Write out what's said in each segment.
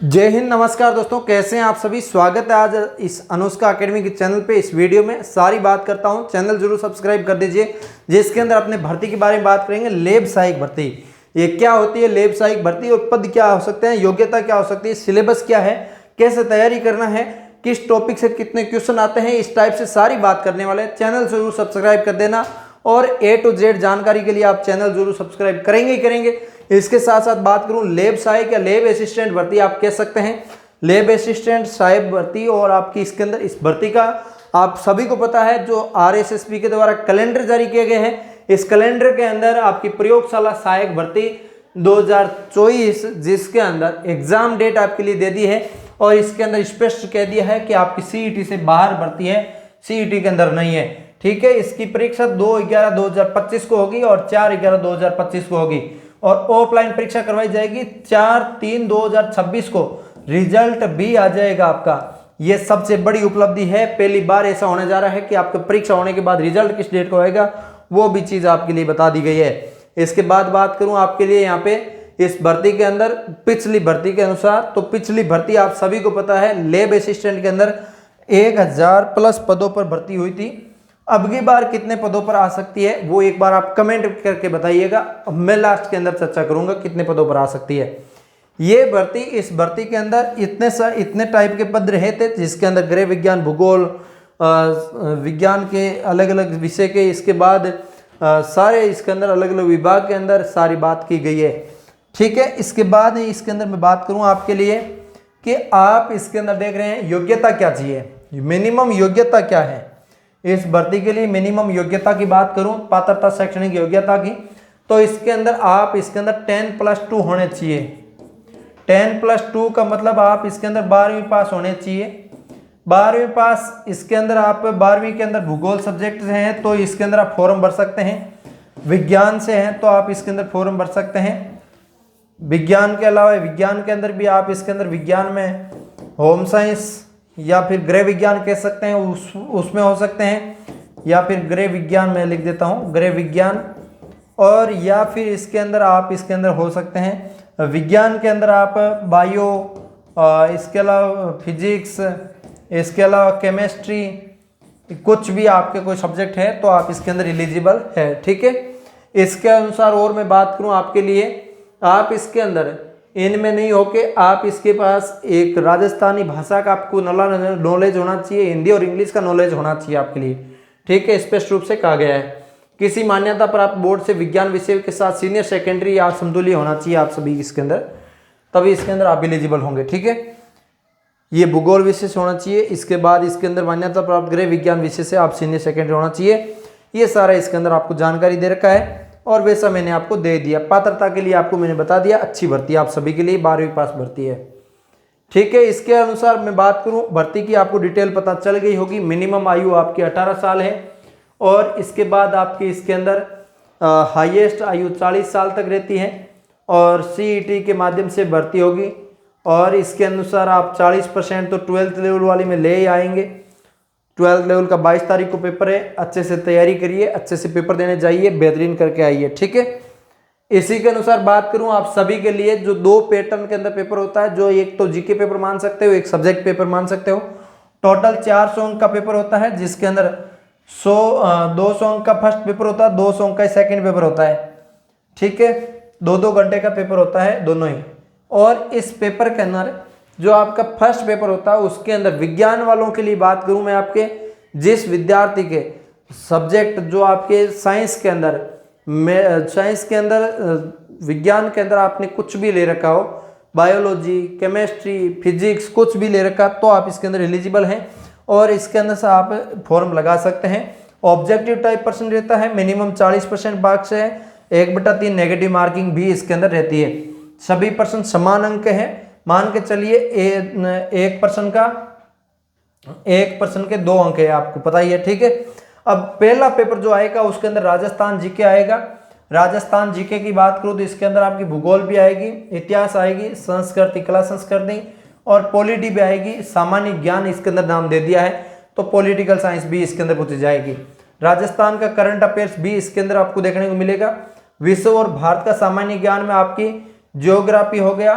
जय हिंद, नमस्कार दोस्तों, कैसे हैं आप सभी। स्वागत है आज इस अनुष्का एकेडमी के चैनल पे। इस वीडियो में सारी बात करता हूं, चैनल जरूर सब्सक्राइब कर दीजिए, जिसके अंदर अपने भर्ती के बारे में बात करेंगे। लेब सहायक भर्ती, ये क्या होती है लेब सहायक भर्ती, और पद क्या हो सकते हैं, योग्यता क्या हो सकती है, सिलेबस क्या है, कैसे तैयारी करना है, किस टॉपिक से कितने क्वेश्चन आते हैं, इस टाइप से सारी बात करने वाले हैं। चैनल जरूर सब्सक्राइब कर देना, और A to Z जानकारी के लिए आप चैनल जरूर सब्सक्राइब करेंगे ही करेंगे। इसके साथ साथ बात करूं लेब सहायक या लेब असिस्टेंट भर्ती आप कह सकते हैं, लेब असिस्टेंट सहायक भर्ती। और आपकी इसके अंदर इस भर्ती का आप सभी को पता है, जो RSSB के द्वारा कैलेंडर जारी किए गए हैं, इस कैलेंडर के अंदर आपकी प्रयोगशाला सहायक भर्ती 2024, जिसके अंदर एग्जाम डेट आपके लिए दे दी है, और इसके अंदर स्पष्ट कह दिया है कि आपकी CET से बाहर भर्ती है, CET के अंदर नहीं है। ठीक है, इसकी परीक्षा 2/11/2025 को होगी और 4/11/2025 को होगी, और ऑफलाइन परीक्षा करवाई जाएगी 4/3/2026 को। रिजल्ट भी आ जाएगा आपका। ये सबसे बड़ी उपलब्धि है, पहली बार ऐसा होने जा रहा है कि आपका परीक्षा होने के बाद रिजल्ट किस डेट को आएगा, वो भी चीज आपके लिए बता दी गई है। इसके बाद बात करूं आपके लिए यहाँ पे इस भर्ती के अंदर पिछली भर्ती के अनुसार, तो पिछली भर्ती आप सभी को पता है, लेब असिस्टेंट के अंदर 1000+ पदों पर भर्ती हुई थी। अब की बार कितने पदों पर आ सकती है, वो एक बार आप कमेंट करके बताइएगा। मैं लास्ट के अंदर चर्चा करूंगा कितने पदों पर आ सकती है ये भर्ती। इस भर्ती के अंदर इतने टाइप के पद रहे थे, जिसके अंदर गृह विज्ञान, भूगोल विज्ञान के अलग अलग विषय के, इसके बाद सारे इसके अंदर अलग अलग विभाग के अंदर सारी बात की गई है। ठीक है, इसके बाद इसके अंदर मैं बात करूं आपके लिए कि आप इसके अंदर देख रहे हैं योग्यता क्या चाहिए, मिनिमम योग्यता क्या है इस भर्ती के लिए। मिनिमम योग्यता की बात करूं, पात्रता शैक्षणिक योग्यता की, तो इसके अंदर आप इसके अंदर 10+2 होने चाहिए। 10+2 का मतलब आप इसके अंदर 12वीं पास होने चाहिए। 12वीं पास, इसके अंदर आप 12वीं के अंदर भूगोल सब्जेक्ट से हैं तो इसके अंदर आप फॉर्म भर सकते हैं। विज्ञान से हैं तो आप इसके अंदर फॉर्म भर सकते हैं। विज्ञान के अलावा विज्ञान के अंदर भी आप इसके अंदर विज्ञान में होम साइंस या फिर गृह विज्ञान कह सकते हैं, उसमें हो सकते हैं, या फिर गृह विज्ञान में लिख देता हूँ, गृह विज्ञान। और या फिर इसके अंदर आप इसके अंदर हो सकते हैं विज्ञान के अंदर आप बायो, इसके अलावा फिजिक्स, इसके अलावा केमिस्ट्री, कुछ भी आपके कोई सब्जेक्ट है तो आप इसके अंदर एलिजिबल है। ठीक है, इसके अनुसार और मैं बात करूँ आपके लिए, आप इसके अंदर इनमें नहीं होके आप इसके पास एक राजस्थानी भाषा का आपको नॉलेज होना चाहिए, हिंदी और इंग्लिश का नॉलेज होना चाहिए आपके लिए। ठीक है, स्पष्ट रूप से कहा गया है। किसी मान्यता प्राप्त बोर्ड से विज्ञान विषय के साथ सीनियर सेकेंडरी या समतुल्य होना चाहिए आप सभी इसके अंदर, तभी इसके अंदर आप एलिजिबल होंगे। ठीक है, ये भूगोल विषय से होना चाहिए। इसके बाद इसके अंदर मान्यता प्राप्त गृह विज्ञान विषय से आप सीनियर सेकेंडरी होना चाहिए। ये सारा इसके अंदर आपको जानकारी दे रखा है, और वैसा मैंने आपको दे दिया। पात्रता के लिए आपको मैंने बता दिया, अच्छी भर्ती आप सभी के लिए 12वीं पास भर्ती है। ठीक है, इसके अनुसार मैं बात करूं भर्ती की, आपको डिटेल पता चल गई होगी। मिनिमम आयु आपकी 18 साल है, और इसके बाद आपकी इसके अंदर हाईएस्ट आयु 40 साल तक रहती है, और CET के माध्यम से भर्ती होगी। और इसके अनुसार आप 40% तो 12th लेवल वाली में ले आएंगे। 12th लेवल का 22 तारीख को पेपर है, अच्छे से तैयारी करिए, अच्छे से पेपर देने जाइए, बेहतरीन करके आइए। ठीक है, इसी के अनुसार बात करूं आप सभी के लिए, जो 2 पैटर्न के अंदर पेपर होता है, जो एक तो GK पेपर मान सकते हो, एक सब्जेक्ट पेपर मान सकते हो। टोटल 400 अंक का पेपर होता है, जिसके अंदर 200 अंक का फर्स्ट पेपर होता है, 200 अंक का सेकेंड पेपर होता है। ठीक है, 2-2 घंटे का पेपर होता है दोनों ही। और इस पेपर के अंदर जो आपका फर्स्ट पेपर होता है, उसके अंदर विज्ञान वालों के लिए बात करूं मैं, आपके जिस विद्यार्थी के सब्जेक्ट जो आपके साइंस के अंदर विज्ञान के अंदर आपने कुछ भी ले रखा हो, बायोलॉजी, केमिस्ट्री, फिजिक्स, कुछ भी ले रखा, तो आप इसके अंदर एलिजिबल हैं, और इसके अंदर से आप फॉर्म लगा सकते हैं। ऑब्जेक्टिव टाइप पर्सन रहता है, मिनिमम 40% मार्क्स है, 1/3 नेगेटिव मार्किंग भी इसके अंदर रहती है। सभी पर्सन समान अंक है, मान के चलिए एक पर्सन के 2 अंक है, आपको पता ही है। ठीक है, अब पहला पेपर जो आएगा उसके अंदर राजस्थान GK आएगा। राजस्थान GK की बात करूं तो इसके अंदर आपकी भूगोल भी आएगी, इतिहास आएगी, संस्कृति, कला संस्कृति, और पॉलिटी भी आएगी। सामान्य ज्ञान इसके अंदर नाम दे दिया है, तो पॉलिटिकल साइंस भी इसके अंदर पूछी जाएगी। राजस्थान का करंट अफेयर्स भी इसके अंदर आपको देखने को मिलेगा। विश्व और भारत का सामान्य ज्ञान में आपकी ज्योग्राफी हो गया,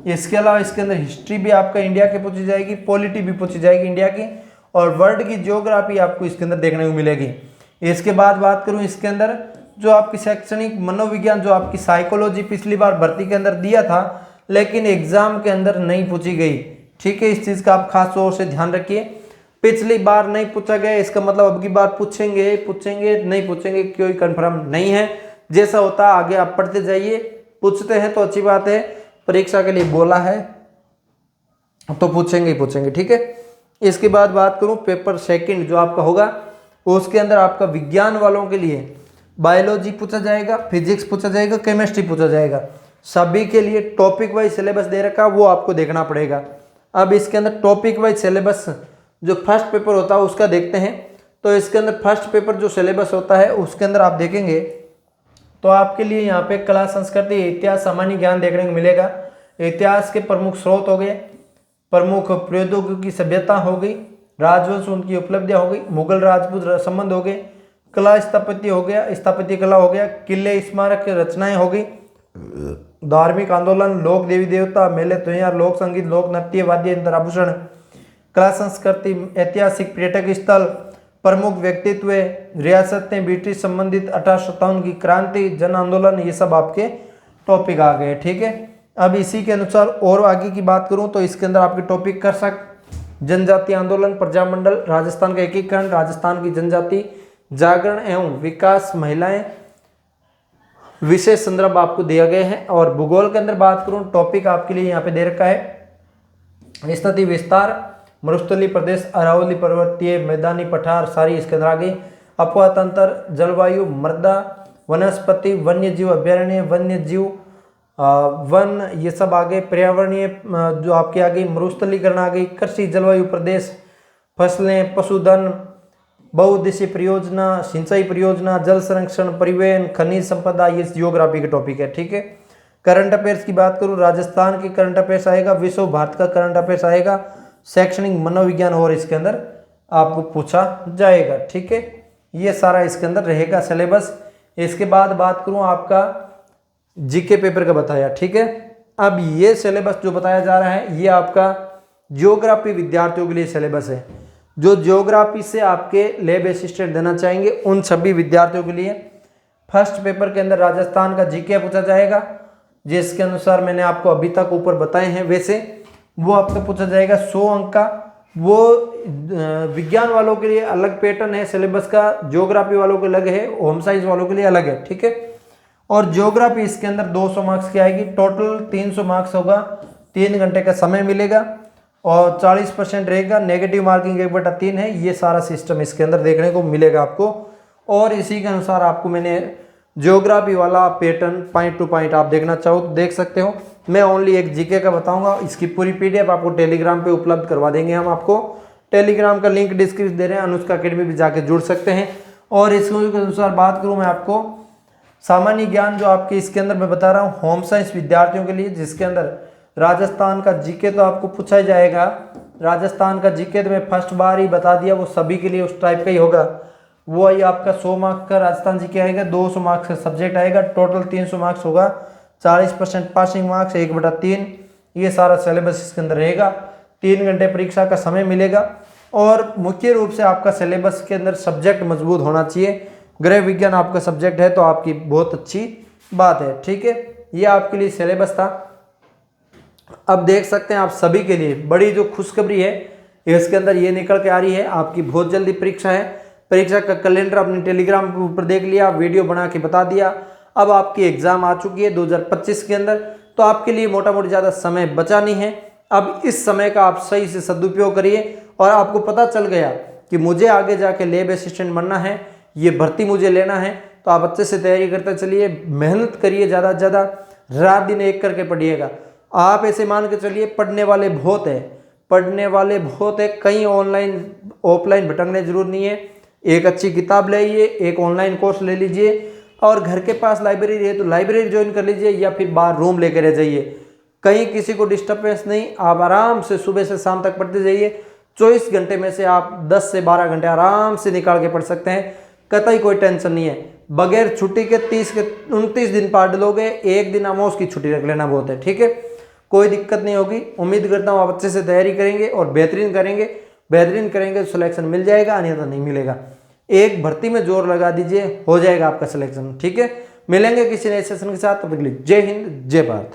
इसके अलावा इसके अंदर हिस्ट्री भी आपका इंडिया की पूछी जाएगी, पॉलिटी भी पूछी जाएगी इंडिया की, और वर्ल्ड की ज्योग्राफी आपको इसके अंदर देखने को मिलेगी। इसके बाद बात करूं इसके अंदर जो आपकी शैक्षणिक मनोविज्ञान, जो आपकी साइकोलॉजी पिछली बार भर्ती के अंदर दिया था लेकिन एग्जाम के अंदर नहीं पूछी गई, ठीक है, इस चीज का आप खास तौर से ध्यान रखिए। पिछली बार नहीं पूछा गया इसका मतलब अब की बार पूछेंगे नहीं पूछेंगे कोई कंफर्म नहीं है। जैसा होता है आगे आप पढ़ते जाइए, पूछते हैं तो अच्छी बात है, परीक्षा के लिए बोला है तो पूछेंगे ही पूछेंगे, ठीक है। इसके बाद बात करूं पेपर सेकंड जो आपका होगा उसके अंदर आपका विज्ञान वालों के लिए बायोलॉजी पूछा जाएगा, फिजिक्स पूछा जाएगा, केमिस्ट्री पूछा जाएगा। सभी के लिए टॉपिक वाइज सिलेबस दे रखा, वो आपको देखना पड़ेगा। अब इसके अंदर टॉपिक वाइज सिलेबस जो फर्स्ट पेपर होता है उसका देखते हैं। तो इसके अंदर फर्स्ट पेपर जो सिलेबस होता है उसके अंदर आप देखेंगे तो आपके लिए यहाँ पे कला, संस्कृति, इतिहास, सामान्य ज्ञान देखने को मिलेगा। इतिहास के प्रमुख स्रोत हो गए, प्रमुख प्रौद्योगिकी सभ्यता हो गई, राजवंश उनकी उपलब्धियां हो गई, मुगल राजपूत संबंध हो गए, कला स्थापत्य हो गया, स्थापत्य कला हो गया, किले स्मारक रचनाएं हो गई, धार्मिक आंदोलन, लोक देवी देवता, मेले त्योहार, लोक संगीत, लोक नृत्य, वाद्य यंत्र, आभूषण, कला संस्कृति, ऐतिहासिक पर्यटक स्थल, प्रमुख व्यक्तित्व, रियासतें, ब्रिटिश संबंधित 1857 की क्रांति, जन आंदोलन, ये सब आपके टॉपिक आ गए, ठीक है। अब इसी के अनुसार और आगे की बात करूं तो इसके अंदर आपके टॉपिक कर सक जनजाति आंदोलन, प्रजामंडल, राजस्थान का एकीकरण, राजस्थान की जनजाति, जागरण एवं विकास, महिलाएं, विशेष संदर्भ आपको दिया गया है। और भूगोल के अंदर बात करूं टॉपिक आपके लिए यहाँ पे दे रखा है स्थिति विस्तार, मरुस्थलीय प्रदेश, अरावली पर्वतीय, मैदानी पठार, सारी इसके अंदर आ गई, अपवा तंत्र, जलवायु, मृदा, वनस्पति, वन्य जीव अभ्यारण्य, वन्य जीव वन, ये सब आ गए, पर्यावरणीय जो आपकी आ गई, मरुस्थलीकरण आ गई, कृषि, जलवायु प्रदेश, फसलें, पशुधन, बहुउद्देशीय परियोजना, सिंचाई परियोजना, जल संरक्षण, परिवहन, खनिज संपदा, ये जियोग्राफी के टॉपिक है, ठीक है। करंट अफेयर्स की बात करूँ, राजस्थान की करंट अफेयर्स आएगा, विश्व भारत का करंट अफेयर्स आएगा, शैक्षणिक मनोविज्ञान और इसके अंदर आपको पूछा जाएगा, ठीक है। ये सारा इसके अंदर रहेगा सिलेबस। इसके बाद बात करूँ आपका जीके पेपर का बताया, ठीक है। अब ये सिलेबस जो बताया जा रहा है ये आपका ज्योग्राफी विद्यार्थियों के लिए सिलेबस है। जो ज्योग्राफी से आपके लैब असिस्टेंट देना चाहेंगे उन सभी विद्यार्थियों के लिए फर्स्ट पेपर के अंदर राजस्थान का जीके पूछा जाएगा, जिसके अनुसार मैंने आपको अभी तक ऊपर बताए हैं वैसे वो आपको पूछा जाएगा 100 अंक का। वो विज्ञान वालों के लिए अलग पैटर्न है सिलेबस का, ज्योग्राफी वालों के अलग है, होम साइंस वालों के लिए अलग है, ठीक है। और ज्योग्राफी इसके अंदर 200 मार्क्स की आएगी, टोटल 300 मार्क्स होगा, 3 घंटे का समय मिलेगा और 40% रहेगा, नेगेटिव मार्किंग 1/3 है। ये सारा सिस्टम इसके अंदर देखने को मिलेगा आपको। और इसी के अनुसार आपको मैंने ज्योग्राफी वाला पैटर्न पॉइंट टू पॉइंट आप देखना चाहो तो देख सकते हो। मैं ओनली एक जीके का बताऊंगा, इसकी पूरी पीडीएफ आपको टेलीग्राम पे उपलब्ध करवा देंगे हम आपको। टेलीग्राम का लिंक डिस्क्रिप्शन दे रहे हैं, अनुष्का अकेडमी भी जाके जुड़ सकते हैं। और इसके अनुसार बात करूँ मैं आपको सामान्य ज्ञान जो आपके इसके अंदर मैं बता रहा हूँ होम साइंस विद्यार्थियों के लिए, जिसके अंदर राजस्थान का जीके तो आपको पूछा ही जाएगा। राजस्थान का जीके तो मैं फर्स्ट बार ही बता दिया, वो सभी के लिए उस टाइप का ही होगा। वो ही आपका 100 मार्क्स का राजस्थान जीके आएगा, 200 मार्क्स का सब्जेक्ट आएगा, टोटल 300 मार्क्स होगा, 40% पासिंग मार्क्स 1/3। ये सारा सिलेबस इसके अंदर रहेगा। 3 घंटे परीक्षा का समय मिलेगा। और मुख्य रूप से आपका सिलेबस के अंदर सब्जेक्ट मजबूत होना चाहिए। गृह विज्ञान आपका सब्जेक्ट है तो आपकी बहुत अच्छी बात है, ठीक है। ये आपके लिए सिलेबस था। अब देख सकते हैं आप सभी के लिए बड़ी जो खुशखबरी है इसके अंदर ये निकल के आ रही है, आपकी बहुत जल्दी परीक्षा है। परीक्षा का कैलेंडर अपने टेलीग्राम के ऊपर देख लिया, वीडियो बना के बता दिया। अब आपकी एग्जाम आ चुकी है 2025 के अंदर, तो आपके लिए मोटा मोटी ज़्यादा समय बचा नहीं है। अब इस समय का आप सही से सदुपयोग करिए। और आपको पता चल गया कि मुझे आगे जाके लैब असिस्टेंट बनना है, ये भर्ती मुझे लेना है, तो आप अच्छे से तैयारी करते चलिए, मेहनत करिए, ज़्यादा से ज़्यादा रात दिन एक करके पढ़िएगा। आप ऐसे मान के चलिए पढ़ने वाले बहुत है, कहीं ऑनलाइन ऑफलाइन भटकने जरूर नहीं है। एक अच्छी किताब ले आइए, एक ऑनलाइन कोर्स ले लीजिए, और घर के पास लाइब्रेरी है तो लाइब्रेरी ज्वाइन कर लीजिए, या फिर बाहर रूम लेकर रह जाइए। कहीं किसी को डिस्टर्बेंस नहीं, आप आराम से सुबह से शाम तक पढ़ते जाइए। 24 घंटे में से आप 10 से 12 घंटे आराम से निकाल के पढ़ सकते हैं, कतई कोई टेंशन नहीं है। बगैर छुट्टी के 30 के 29 दिन पढ़ लोगे, एक दिन अमावस की छुट्टी रख लेना बहुत है, ठीक है। कोई दिक्कत नहीं होगी। उम्मीद करता हूँ आप अच्छे से तैयारी करेंगे और बेहतरीन करेंगे तो सिलेक्शन मिल जाएगा, अन्यथा नहीं मिलेगा। एक भर्ती में जोर लगा दीजिए, हो जाएगा आपका सिलेक्शन। ठीक है, मिलेंगे किसी नए सेशन के साथ, तब तक के लिए जय हिंद जय भारत।